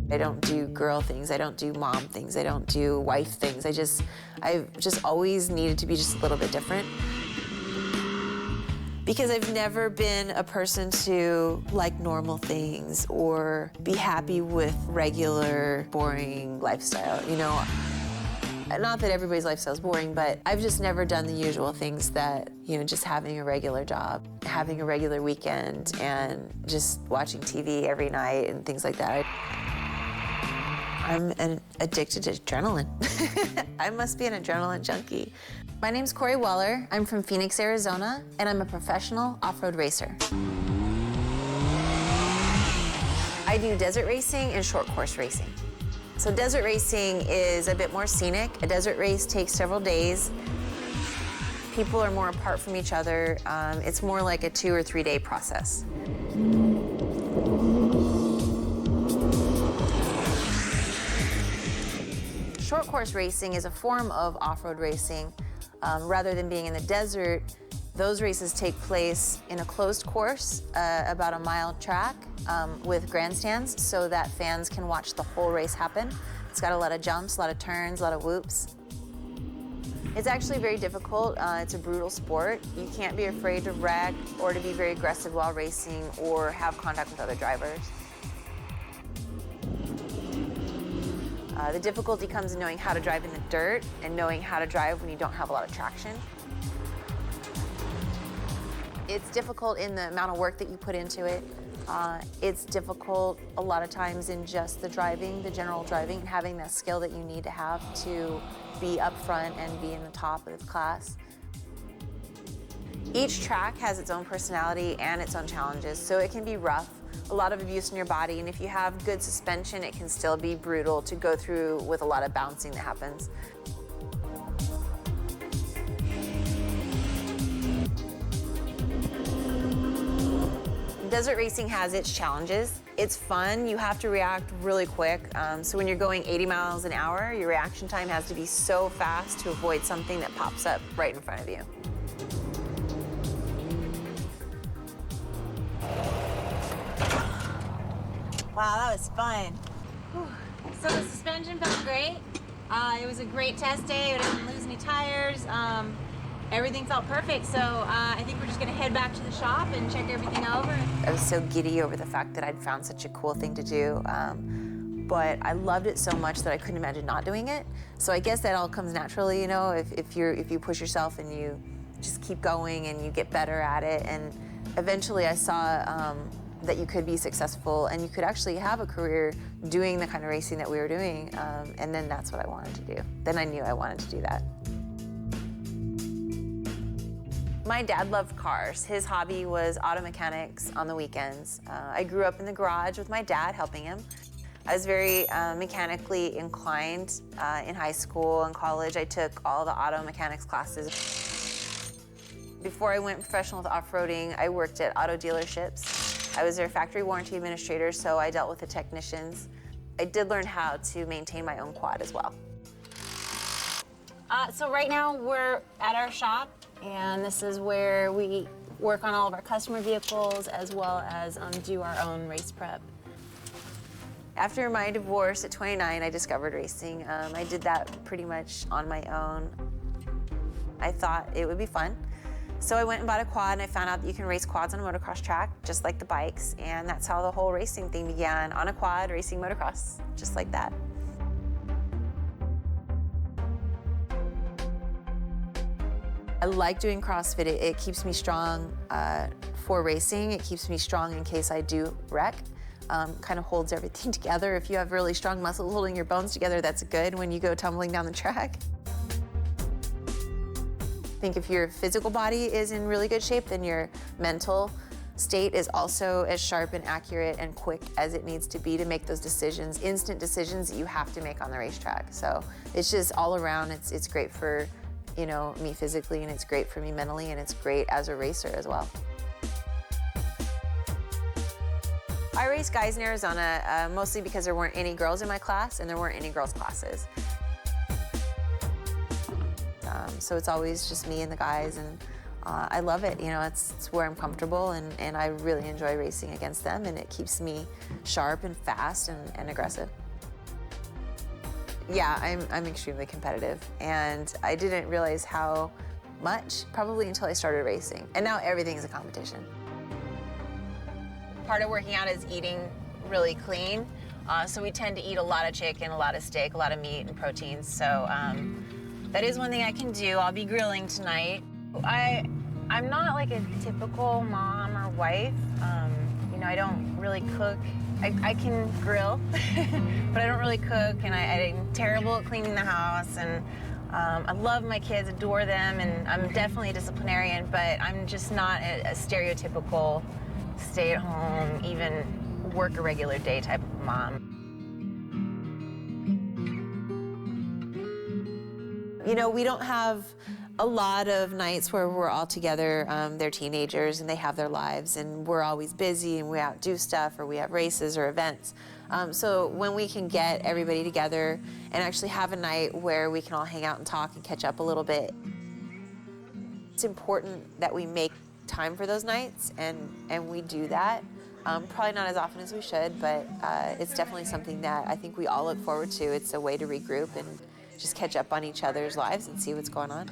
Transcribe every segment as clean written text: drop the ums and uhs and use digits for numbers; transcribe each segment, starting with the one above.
I don't do girl things, I don't do mom things, I don't do wife things. I've just always needed to be just a little bit different. Because I've never been a person to like normal things or be happy with regular, boring lifestyle, you know? Not that everybody's lifestyle is boring, but I've just never done the usual things that, you know, just having a regular job, having a regular weekend, and just watching TV every night and things like that. I'm addicted to adrenaline. I must be an adrenaline junkie. My name's Corry Weller. I'm from Phoenix, Arizona, and I'm a professional off-road racer. I do desert racing and short course racing. So desert racing is a bit more scenic. A desert race takes several days. People are more apart from each other. It's more like a 2 or 3 day process. Short course racing is a form of off-road racing. Rather than being in the desert, those races take place in a closed course, about a mile track with grandstands so that fans can watch the whole race happen. It's got a lot of jumps, a lot of turns, a lot of whoops. It's actually very difficult. It's a brutal sport. You can't be afraid to wreck or to be very aggressive while racing or have contact with other drivers. The difficulty comes in knowing how to drive in the dirt and knowing how to drive when you don't have a lot of traction. It's difficult in the amount of work that you put into it. It's difficult a lot of times in just the driving, the general driving, and having that skill that you need to have to be up front and be in the top of its class. Each track has its own personality and its own challenges, so it can be rough. A lot of abuse in your body, and if you have good suspension, it can still be brutal to go through with a lot of bouncing that happens. Desert racing has its challenges. It's fun, you have to react really quick. So when you're going 80 miles an hour, your reaction time has to be so fast to avoid something that pops up right in front of you. Wow, that was fun. Whew. So the suspension felt great. It was a great test day. I didn't lose any tires. Everything felt perfect. So I think we're just gonna head back to the shop and check everything over. I was so giddy over the fact that I'd found such a cool thing to do. But I loved it so much that I couldn't imagine not doing it. So I guess that all comes naturally, you know, if you push yourself and you just keep going and you get better at it. And eventually I saw that you could be successful and you could actually have a career doing the kind of racing that we were doing. And then that's what I wanted to do. Then I knew I wanted to do that. My dad loved cars. His hobby was auto mechanics on the weekends. I grew up in the garage with my dad helping him. I was very mechanically inclined in high school and college. I took all the auto mechanics classes. Before I went professional with off-roading, I worked at auto dealerships. I was their factory warranty administrator, so I dealt with the technicians. I did learn how to maintain my own quad as well. So right now we're at our shop, and this is where we work on all of our customer vehicles as well as do our own race prep. After my divorce at 29, I discovered racing. I did that pretty much on my own. I thought it would be fun. So I went and bought a quad, and I found out that you can race quads on a motocross track, just like the bikes, and that's how the whole racing thing began, on a quad, racing motocross, just like that. I like doing CrossFit. It keeps me strong for racing. It keeps me strong in case I do wreck. Kind of holds everything together. If you have really strong muscles holding your bones together, that's good when you go tumbling down the track. I think if your physical body is in really good shape, then your mental state is also as sharp and accurate and quick as it needs to be to make those decisions, instant decisions that you have to make on the racetrack. So it's just all around, it's great for, you know, me physically, and it's great for me mentally, and it's great as a racer as well. I raced guys in Arizona mostly because there weren't any girls in my class and there weren't any girls' classes. So it's always just me and the guys, and I love it. You know, it's where I'm comfortable, and I really enjoy racing against them, and it keeps me sharp and fast and aggressive. Yeah, I'm extremely competitive, and I didn't realize how much probably until I started racing. And now everything's a competition. Part of working out is eating really clean. So we tend to eat a lot of chicken, a lot of steak, a lot of meat and proteins. So that is one thing I can do. I'll be grilling tonight. I'm not like a typical mom or wife. You know, I don't really cook. I can grill, but I don't really cook, and I'm terrible at cleaning the house. And I love my kids, adore them, and I'm definitely a disciplinarian, but I'm just not a stereotypical stay-at-home, even work a regular day type of mom. You know, we don't have a lot of nights where we're all together. They're teenagers and they have their lives, and we're always busy and we outdo stuff, or we have races or events. So when we can get everybody together and actually have a night where we can all hang out and talk and catch up a little bit, it's important that we make time for those nights, and we do that. Probably not as often as we should, but it's definitely something that I think we all look forward to. It's a way to regroup and just catch up on each other's lives and see what's going on.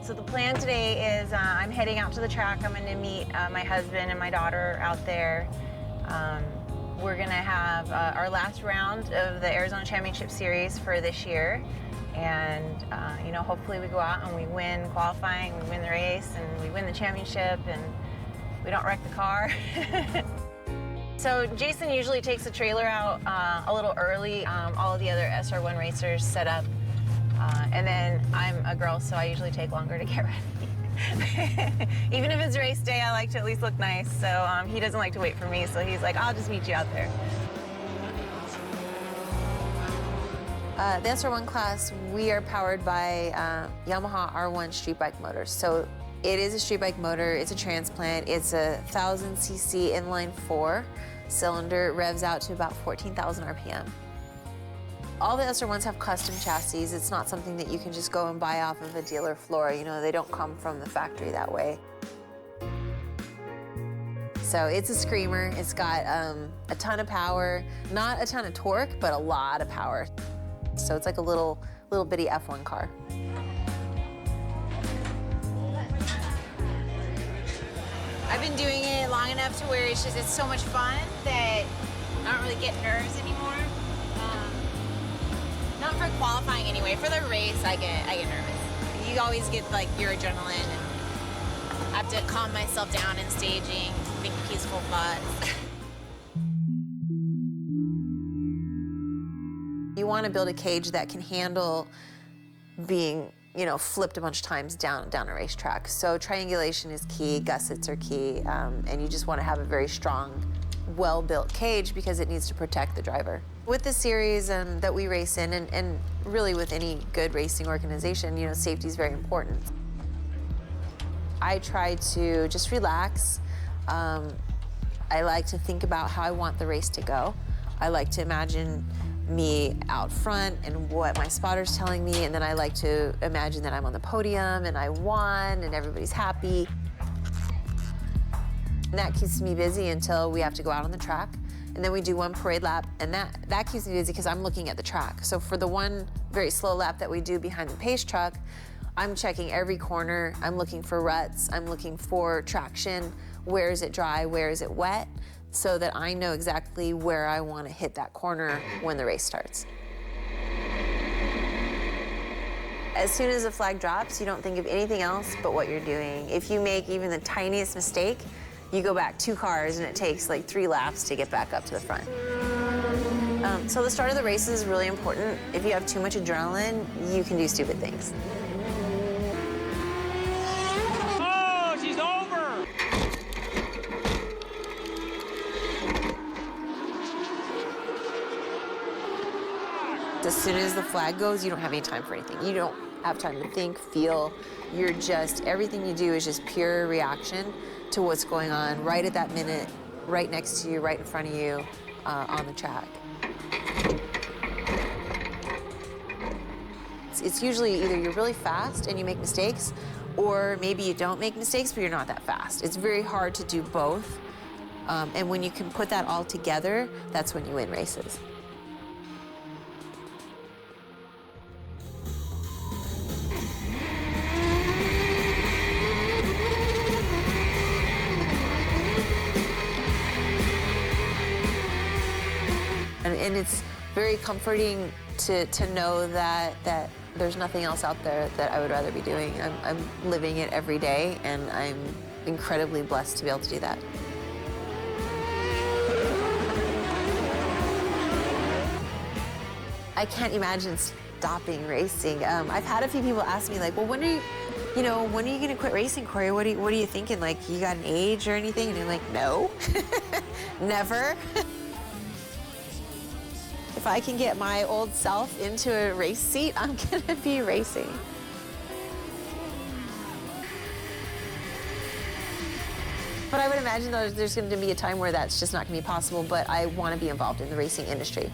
So the plan today is I'm heading out to the track. I'm going to meet my husband and my daughter out there. We're going to have our last round of the Arizona Championship Series for this year. And, you know, hopefully we go out and we win qualifying, we win the race, and we win the championship, and we don't wreck the car. So Jason usually takes the trailer out a little early. All of the other SR1 racers set up. And then I'm a girl, so I usually take longer to get ready. Even if it's race day, I like to at least look nice. So he doesn't like to wait for me, so he's like, I'll just meet you out there. The SR1 class, we are powered by Yamaha R1 street bike motors. So it is a street bike motor, it's a transplant, it's a 1,000cc inline 4 cylinder, revs out to about 14,000 RPM. All the SR1s have custom chassis. It's not something that you can just go and buy off of a dealer floor. You know, they don't come from the factory that way. So it's a screamer. It's got a ton of power, not a ton of torque, but a lot of power. So it's like a little bitty F1 car. I've been doing it long enough to where it's so much fun that I don't really get nerves anymore. Not for qualifying anyway. For the race, I get nervous. You always get like your adrenaline, and I have to calm myself down in staging, think peaceful thoughts. You want to build a cage that can handle being, you know, flipped a bunch of times down a racetrack. So triangulation is key, gussets are key, and you just want to have a very strong, well-built cage because it needs to protect the driver. With the series that we race in, and really with any good racing organization, you know, safety is very important. I try to just relax. I like to think about how I want the race to go. I like to imagine me out front and what my spotter's telling me, and then I like to imagine that I'm on the podium and I won and everybody's happy. And that keeps me busy until we have to go out on the track. And then we do one parade lap, and that keeps me busy because I'm looking at the track. So for the one very slow lap that we do behind the pace truck, I'm checking every corner. I'm looking for ruts. I'm looking for traction. Where is it dry? Where is it wet? So that I know exactly where I want to hit that corner when the race starts. As soon as the flag drops, you don't think of anything else but what you're doing. If you make even the tiniest mistake, you go back 2 cars and it takes like 3 laps to get back up to the front. So the start of the race is really important. If you have too much adrenaline, you can do stupid things. Oh, she's over! As soon as the flag goes, you don't have any time for anything. You don't have time to think, feel. You're just, everything you do is just pure reaction to what's going on right at that minute right next to you, right in front of you on the track. It's usually either you're really fast and you make mistakes, or maybe you don't make mistakes, but you're not that fast. It's very hard to do both. And when you can put that all together, that's when you win races. And it's very comforting to know that there's nothing else out there that I would rather be doing. I'm living it every day, and I'm incredibly blessed to be able to do that. I can't imagine stopping racing. I've had a few people ask me, like, well, when are you gonna quit racing, Corey? What are you thinking? Like, you got an age or anything? And I'm like, no, never. If I can get my old self into a race seat, I'm gonna be racing. But I would imagine though there's gonna be a time where that's just not gonna be possible, but I wanna be involved in the racing industry.